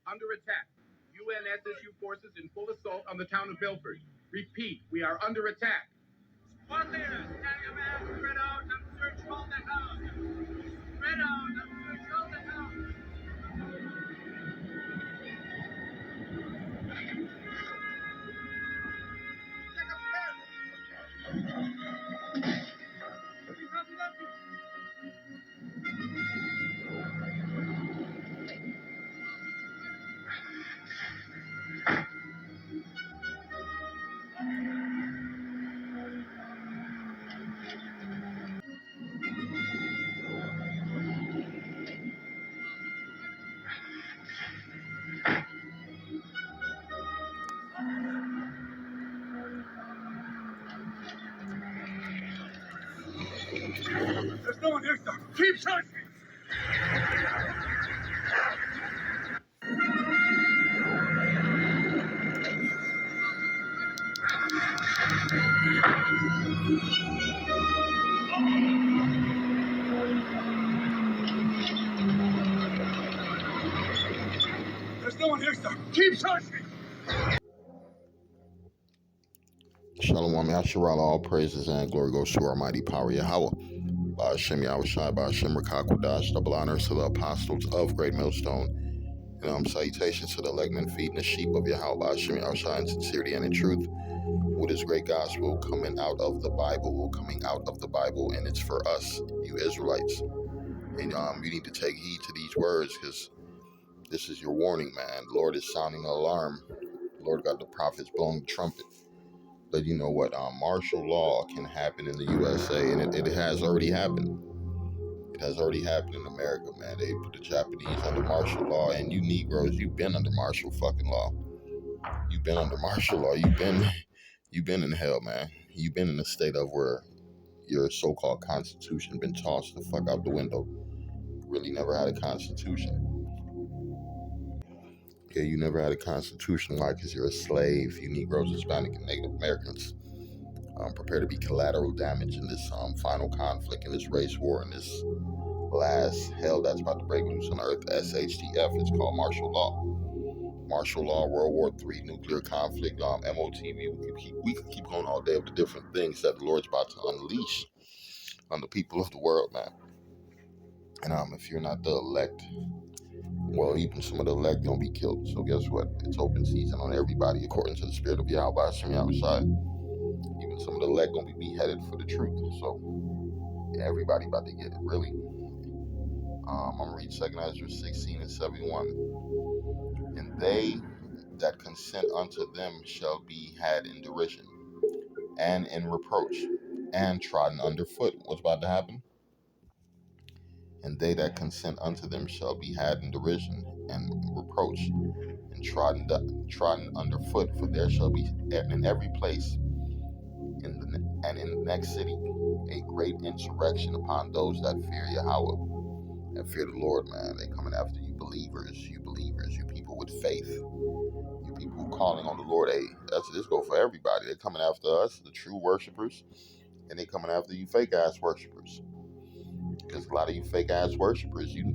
under attack. UN SSU forces in full assault on the town of Belford. Repeat, we are under attack. Squad leaders, carry your man, spread out and search all the house. Spread out and search all the house. There's no one here, sir. Keep searching. There's no one here, sir. Keep searching. Shalom, Yasharal, all praises and glory goes to our mighty power, Yahweh. Ba'ashem Yahushai, Ba'ashem Rakakwadash, double honors to the apostles of Great Millstone. And salutations to the elect men feeding the sheep of Yahweh, Ba'ashem Yahushai, in sincerity and in truth. With his great gospel coming out of the Bible, and it's for us, you Israelites. And you need to take heed to these words, because this is your warning, man. The Lord is sounding an alarm. The Lord got the prophets blowing the trumpet. But you know what? Martial law can happen in the USA, and it has already happened. It has already happened in America, man. They put the Japanese under martial law, and you Negroes, you've been under martial fucking law. You've been under martial law. You've been in hell, man. You've been in a state of where your so-called constitution been tossed the fuck out the window. Really never had a constitution. Yeah, you never had a constitution. Why? Because you're a slave. You Negroes, Hispanic, and Native Americans prepare to be collateral damage in this final conflict, in this race war, in this last hell that's about to break loose on earth. SHTF. It's called martial law. Martial law, World War III, nuclear conflict, MOTV. We could keep going all day of the different things that the Lord's about to unleash on the people of the world, man. And if you're not the elect, well, even some of the elect gonna be killed. So guess what? It's open season on everybody, according to the spirit of Yahweh Hashem Yahushai. Even some of the elect gonna be beheaded for the truth. So yeah, everybody about to get it, really. I'm gonna read 2 Ezra 16 and 71. And they that consent unto them shall be had in derision and in reproach and trodden underfoot. What's about to happen? And they that consent unto them shall be had in derision and reproach and trodden underfoot, for there shall be in every place in the next city a great insurrection upon those that fear Yahweh and fear the Lord, man. They coming after you believers, you people with faith, you people who calling on the Lord. Hey, this go for everybody. They're coming after us, the true worshipers, and they coming after you fake ass worshipers. Because a lot of you fake ass worshipers, you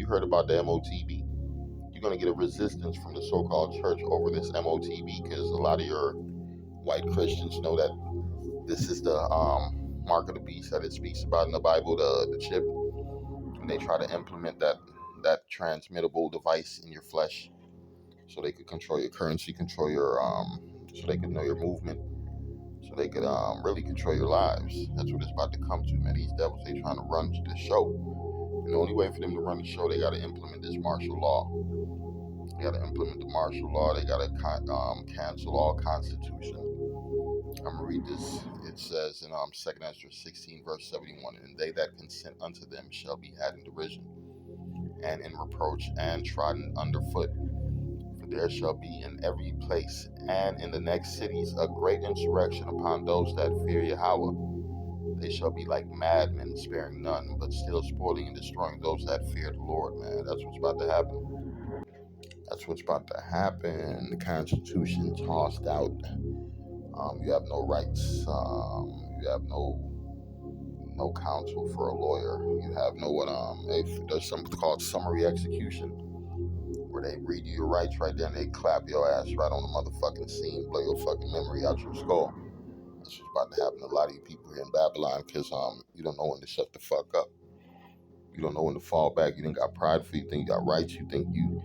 heard about the MOTB. You're gonna get a resistance from the so-called church over this MOTB, because a lot of your white Christians know that this is the mark of the beast that it speaks about in the Bible, the chip. And they try to implement that transmittable device in your flesh, so they could control your currency, control your so they could know your movement, so they could really control your lives. That's what it's about to come to, man. These devils, they trying to run the show. And the only way for them to run the show, they got to implement this martial law. They got to implement the martial law. They got to cancel all constitution. I'm going to read this. It says in 2 Ezra 16, verse 71, and they that consent unto them shall be had in derision and in reproach and trodden underfoot. For there shall be in every place and in the next cities a great insurrection upon those that fear Yahweh. They shall be like madmen, sparing none, but still spoiling and destroying those that fear the Lord, man. That's what's about to happen. That's what's about to happen. The Constitution tossed out. You have no rights. You have no counsel for a lawyer. You have no there's something called summary execution, where they read you your rights right there and they clap your ass right on the motherfucking scene, blow your fucking memory out your skull. That's what's about to happen to a lot of you people here in Babylon because you don't know when to shut the fuck up. You don't know when to fall back. You didn't got pride for you think you got rights. You think you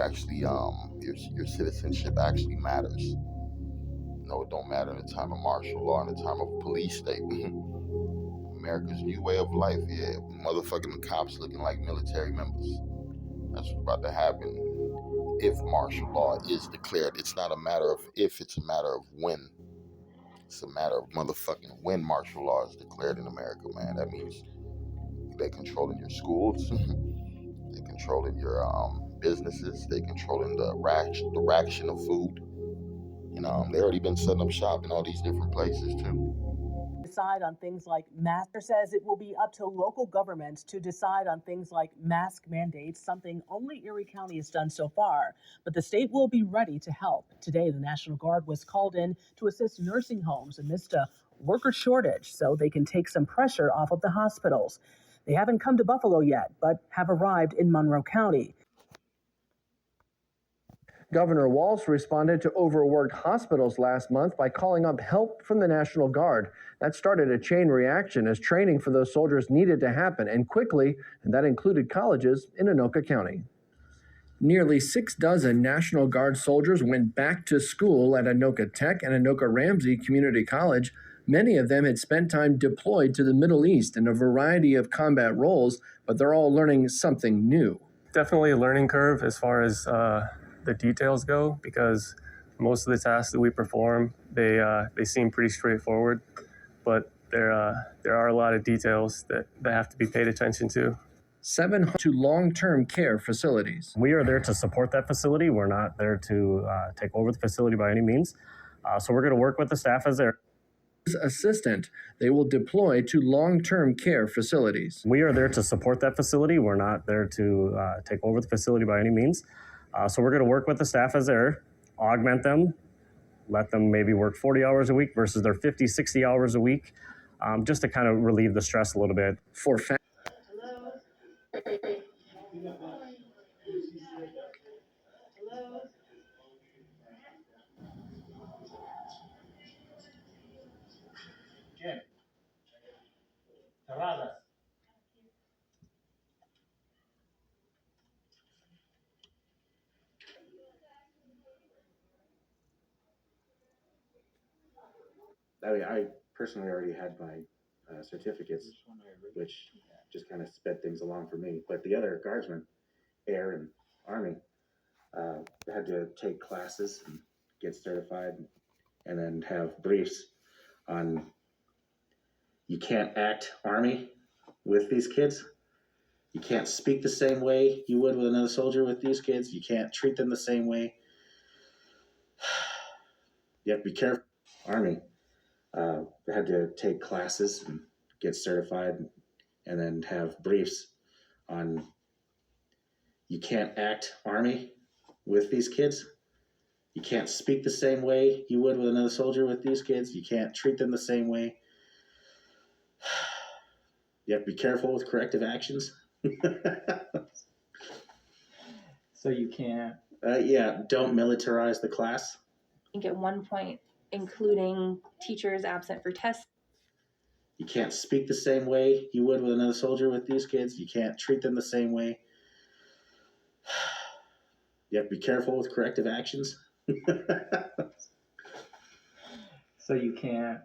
actually your citizenship actually matters. No, it don't matter in the time of martial law, in the time of a police state. America's new way of life, yeah. Motherfucking cops looking like military members. That's what's about to happen if martial law is declared. It's not a matter of if, it's a matter of when. It's a matter of motherfucking when martial law is declared in America, man. That means they controlling your schools, they controlling your businesses, they controlling the ration of food. They already been setting up shop in all these different places too. Decide on things like mask. Says it will be up to local governments to decide on things like mask mandates, something only Erie County has done so far. But the state will be ready to help. Today, the National Guard was called in to assist nursing homes amidst a worker shortage so they can take some pressure off of the hospitals. They haven't come to Buffalo yet, but have arrived in Monroe County. Governor Walz responded to overworked hospitals last month by calling up help from the National Guard. That started a chain reaction as training for those soldiers needed to happen, and quickly, and that included colleges in Anoka County. Nearly 6 National Guard soldiers went back to school at Anoka Tech and Anoka Ramsey Community College. Many of them had spent time deployed to the Middle East in a variety of combat roles, but they're all learning something new. Definitely a learning curve as far as the details go, because most of the tasks that we perform, they seem pretty straightforward, but there are a lot of details that have to be paid attention to. 7 to long-term care facilities. We are there to support that facility. We're not there to take over the facility by any means. So we're going to work with the staff as their assistant. They will deploy to long-term care facilities. We are there to support that facility. We're not there to take over the facility by any means. So we're going to work with the staff as there, augment them, let them maybe work 40 hours a week versus their 50, 60 hours a week, just to kind of relieve the stress a little bit. For Jim. Terrazas. I mean, I personally already had my certificates, which just kind of sped things along for me. But the other guardsmen, Air and Army, had to take classes and get certified, and then have briefs on you can't act Army with these kids. You can't speak the same way you would with another soldier with these kids. You can't treat them the same way. You have to be careful. Army. Had to take classes and get certified, and then have briefs on you can't act Army with these kids. You can't speak the same way you would with another soldier with these kids. You can't treat them the same way. You have to be careful with corrective actions. So you can't. Don't militarize the class. I think at one point, including teachers absent for tests. You can't speak the same way you would with another soldier with these kids. You can't treat them the same way. You have to be careful with corrective actions. So you can't.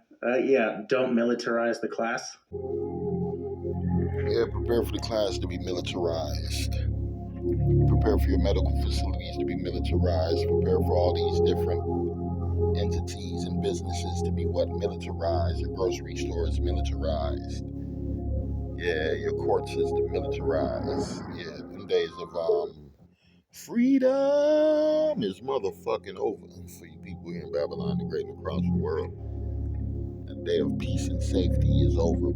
Don't militarize the class. Yeah, prepare for the class to be militarized. Prepare for your medical facilities to be militarized. Prepare for all these different entities and businesses to be militarized. Your grocery stores militarized. Yeah, your court system militarized. Yeah, them days of freedom is motherfucking over for you people here in Babylon the Great and across the world. The day of peace and safety is over.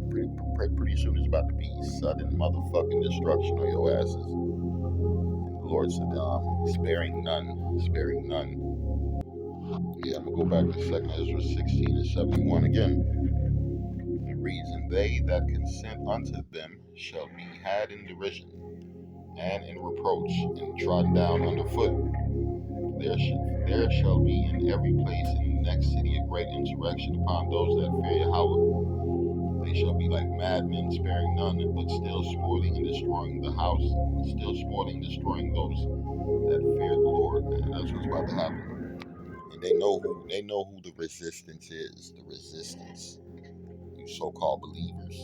Pretty soon it's about to be sudden motherfucking destruction on your asses. And the Lord said, sparing none, sparing none. Yeah, I'm going to go back to 2 Ezra 16 and 71 again. It reads, and they that consent unto them shall be had in derision, and in reproach, and trodden down underfoot. There shall be in every place in the next city a great insurrection upon those that fear Yahweh. They shall be like madmen, sparing none, but still spoiling and destroying the house, still spoiling and destroying those that fear the Lord. Man, that's what's about to happen. And they know who the resistance is. The resistance. You so-called believers.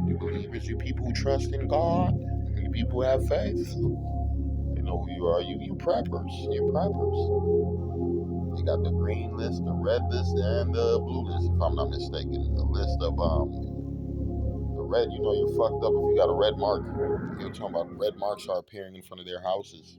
You believers, you people who trust in God, you people who have faith. You know who you are. You preppers. You're preppers. You got the green list, the red list, and the blue list, if I'm not mistaken. The list of the red, you know you're fucked up if you got a red mark. You're talking about red marks are appearing in front of their houses.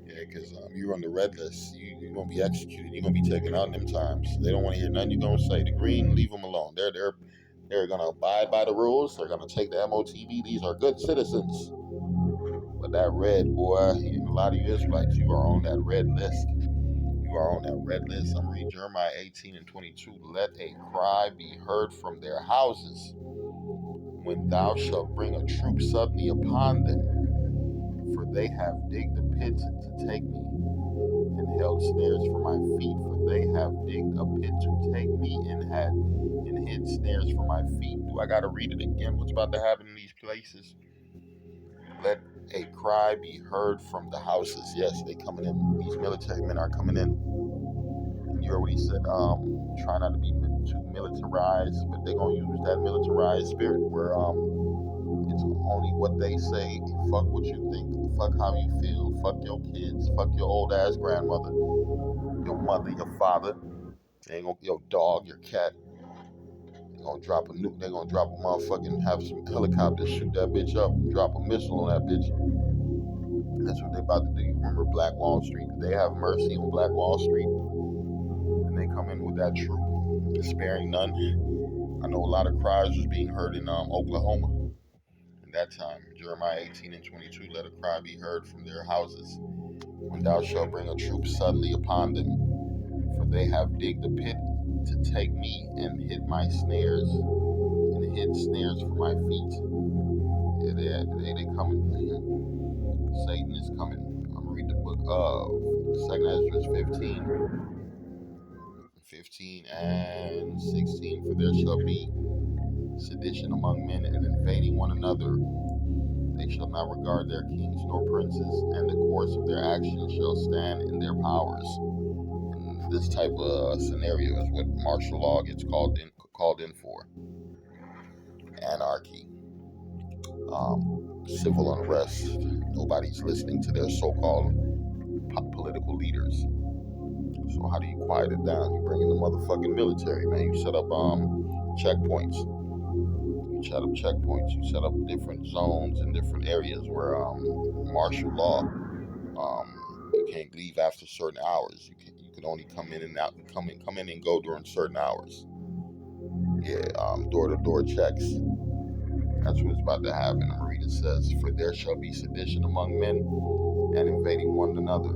Yeah, because you're on the red list. You're going to be executed. You're going to be taken out in them times. They don't want to hear nothing you're going to say. The green, leave them alone. They're going to abide by the rules. They're going to take the MOTV. These are good citizens. But that red, boy, and a lot of you Israelites, you are on that red list. You are on that red list. I'm reading Jeremiah 18:22. Let a cry be heard from their houses when thou shalt bring a troop suddenly upon them. For they have digged a pit to take me, and held snares for my feet. For they have digged a pit to take me, and hid snares for my feet. Do I gotta read it again? What's about to happen in these places? Let a cry be heard from the houses. Yes, they coming in. These military men are coming in. You heard what he said. Try not to be too militarized, but they're gonna use that militarized spirit where it's only what they say. Fuck what you think. Fuck how you feel. Fuck your kids. Fuck your old ass grandmother, your mother, your father. They ain't gonna your dog, your cat. They're gonna drop a nuke. They're gonna drop a motherfucking have some helicopters shoot that bitch up and drop a missile on that bitch. That's what they about to do. You remember Black Wall Street? Did they have mercy on Black Wall Street? And they come in with that troop, sparing none. I know a lot of cries was being heard in Oklahoma. That time, Jeremiah 18:22, let a cry be heard from their houses when thou shalt bring a troop suddenly upon them. For they have digged a pit to take me, and hid my snares, and hid snares for my feet. Yeah, they coming. Satan is coming. I'm reading the book of 2 Esdras 15 and 16. For there shall be sedition among men, and invading one another. They shall not regard their kings nor princes, and the course of their actions shall stand in their powers. And this type of scenario is what martial law gets called in for. Anarchy, civil unrest. Nobody's listening to their so-called political leaders. So how do you quiet it down? You bring in the motherfucking military, man. You set up checkpoints. You set up different zones in different areas where martial law, you can't leave after certain hours. You can only come in and out, come in and go during certain hours. Yeah, door-to-door checks. That's what's about to happen. And read it says, for there shall be sedition among men, and invading one another.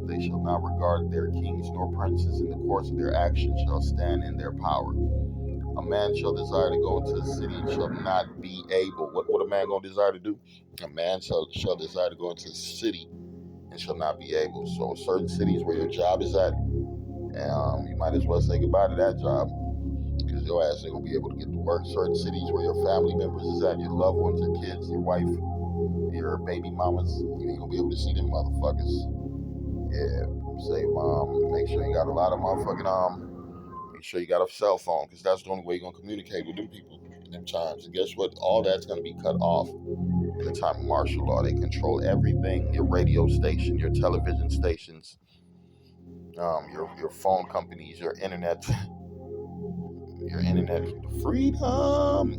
They shall not regard their kings nor princes, in the course of their actions shall stand in their power. A man shall desire to go into the city and shall not be able. What a man gonna desire to do? A man shall desire to go into the city and shall not be able. So certain cities where your job is at, you might as well say goodbye to that job, because your ass ain't gonna be able to get to work. Certain cities where your family members is at, your loved ones, your kids, your wife, your baby mamas, you ain't gonna be able to see them motherfuckers. Yeah, say make sure you got a lot of motherfucking make sure you got a cell phone, because that's the only way you're gonna communicate with them people in them times. And guess what? All that's gonna be cut off in the time of martial law. They control everything: your radio station, your television stations, your phone companies, your internet freedom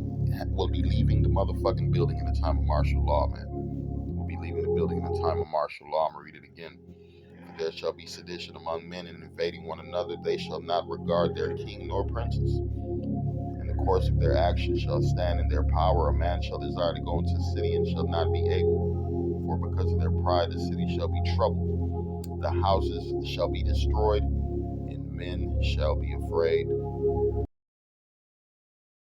will be leaving the motherfucking building in the time of martial law, man. Will be leaving the building in the time of martial law. I'm gonna read it again. There shall be sedition among men, and invading one another. They shall not regard their king nor princes. In the course of their actions shall stand in their power. A man shall desire to go into the city and shall not be able. For because of their pride the city shall be troubled. The houses shall be destroyed, and men shall be afraid.